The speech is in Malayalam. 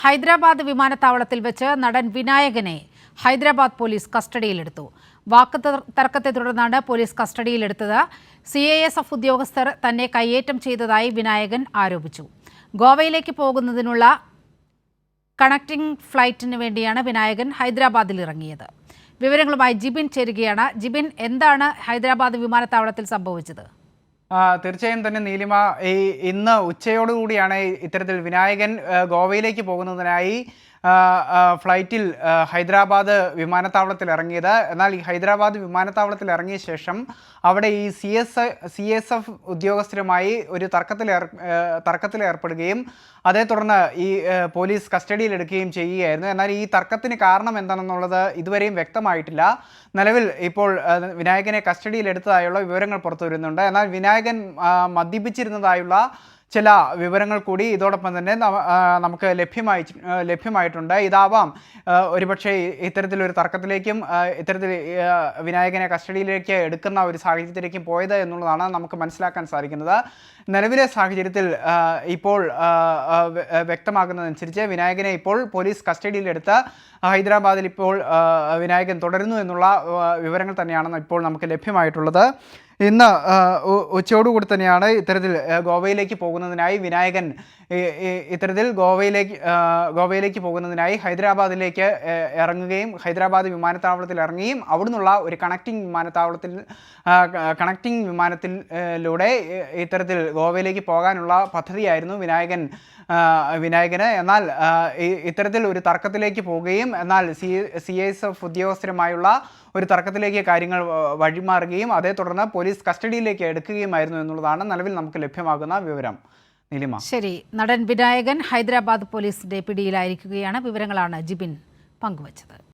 ഹൈദരാബാദ് വിമാനത്താവളത്തിൽ വെച്ച് നടൻ വിനായകനെ ഹൈദരാബാദ് പോലീസ് കസ്റ്റഡിയിലെടുത്തു. വാക്ക് തർക്കത്തെ തുടർന്നാണ് പോലീസ് കസ്റ്റഡിയിലെടുത്തത്. CISF ഉദ്യോഗസ്ഥർ തന്നെ കയ്യേറ്റം ചെയ്തതായി വിനായകൻ ആരോപിച്ചു. ഗോവയിലേക്ക് പോകുന്നതിനുള്ള കണക്റ്റിംഗ് ഫ്ലൈറ്റിന് വേണ്ടിയാണ് വിനായകൻ ഹൈദരാബാദിൽ ഇറങ്ങിയത്. വിവരങ്ങളുമായി ജിബിൻ ചേരുകയാണ്. ജിബിൻ, എന്താണ് ഹൈദരാബാദ് വിമാനത്താവളത്തിൽ സംഭവിച്ചത്? തീർച്ചയായും തന്നെ നീലിമ, ഇന്ന് ഉച്ചയോടുകൂടിയാണ് ഇത്തരത്തിൽ വിനായകൻ ഗോവയിലേക്ക് പോകുന്നതിനായി ഫ്ലൈറ്റിൽ ഹൈദരാബാദ് വിമാനത്താവളത്തിൽ ഇറങ്ങിയത്. എന്നാൽ ഈ ഹൈദരാബാദ് വിമാനത്താവളത്തിൽ ഇറങ്ങിയ ശേഷം അവിടെ ഈ CISF ഉദ്യോഗസ്ഥരുമായി ഒരു തർക്കത്തിൽ ഏർപ്പെടുകയും അതേ തുടർന്ന് ഈ പോലീസ് കസ്റ്റഡിയിലെടുക്കുകയും ചെയ്യുകയായിരുന്നു. എന്നാൽ ഈ തർക്കത്തിന് കാരണം എന്താണെന്നുള്ളത് ഇതുവരെയും വ്യക്തമായിട്ടില്ല. നിലവിൽ ഇപ്പോൾ വിനായകനെ കസ്റ്റഡിയിലെടുത്തതായുള്ള വിവരങ്ങൾ പുറത്തു വരുന്നുണ്ട്. എന്നാൽ വിനായകൻ മദ്യപിച്ചിരുന്നതായുള്ള ചില വിവരങ്ങൾ കൂടി ഇതോടൊപ്പം തന്നെ നമുക്ക് ലഭ്യമായിട്ടുണ്ട്. ഇതാവാം ഒരുപക്ഷെ ഇത്തരത്തിലൊരു തർക്കത്തിലേക്കും ഇത്തരത്തിൽ വിനായകനെ കസ്റ്റഡിയിലേക്ക് എടുക്കുന്ന ഒരു സാഹചര്യത്തിലേക്കും പോയത് എന്നുള്ളതാണ് നമുക്ക് മനസ്സിലാക്കാൻ സാധിക്കുന്നത്. നിലവിലെ സാഹചര്യത്തിൽ ഇപ്പോൾ വ്യക്തമാകുന്നതനുസരിച്ച് വിനായകനെ ഇപ്പോൾ പോലീസ് കസ്റ്റഡിയിലെടുത്ത് ഹൈദരാബാദിൽ ഇപ്പോൾ വിനായകൻ തുടരുന്നു എന്നുള്ള വിവരങ്ങൾ തന്നെയാണ് ഇപ്പോൾ നമുക്ക് ലഭ്യമായിട്ടുള്ളത്. ഇന്ന് ഉച്ചയോടുകൂടി തന്നെയാണ് ഇത്തരത്തിൽ ഗോവയിലേക്ക് പോകുന്നതിനായി വിനായകൻ ഇത്തരത്തിൽ ഗോവയിലേക്ക് പോകുന്നതിനായി ഹൈദരാബാദിലേക്ക് ഇറങ്ങുകയും ഹൈദരാബാദ് വിമാനത്താവളത്തിൽ ഇറങ്ങുകയും അവിടുന്നുള്ള ഒരു കണക്റ്റിംഗ് വിമാനത്തിലൂടെ ഇത്തരത്തിൽ ഗോവയിലേക്ക് പോകാനുള്ള പദ്ധതിയായിരുന്നു വിനായകന്. എന്നാൽ ഇത്തരത്തിൽ ഒരു തർക്കത്തിലേക്ക് പോവുകയും എന്നാൽ CISF ഉദ്യോഗസ്ഥരുമായുള്ള ഒരു തർക്കത്തിലേക്ക് കാര്യങ്ങൾ വഴിമാറുകയും അതേ തുടർന്ന് പോലീസ് കസ്റ്റഡിയിലേക്ക് എടുക്കുകയുമായിരുന്നു എന്നുള്ളതാണ് നിലവിൽ നമുക്ക് ലഭ്യമാകുന്ന വിവരം. നീലിമ, ശരി. നടൻ വിനായകൻ ഹൈദരാബാദ് പോലീസിന്റെ പിടിയിലായിരിക്കുകയാണ്. വിവരങ്ങളാണ് ജിബിൻ പങ്കുവച്ചത്.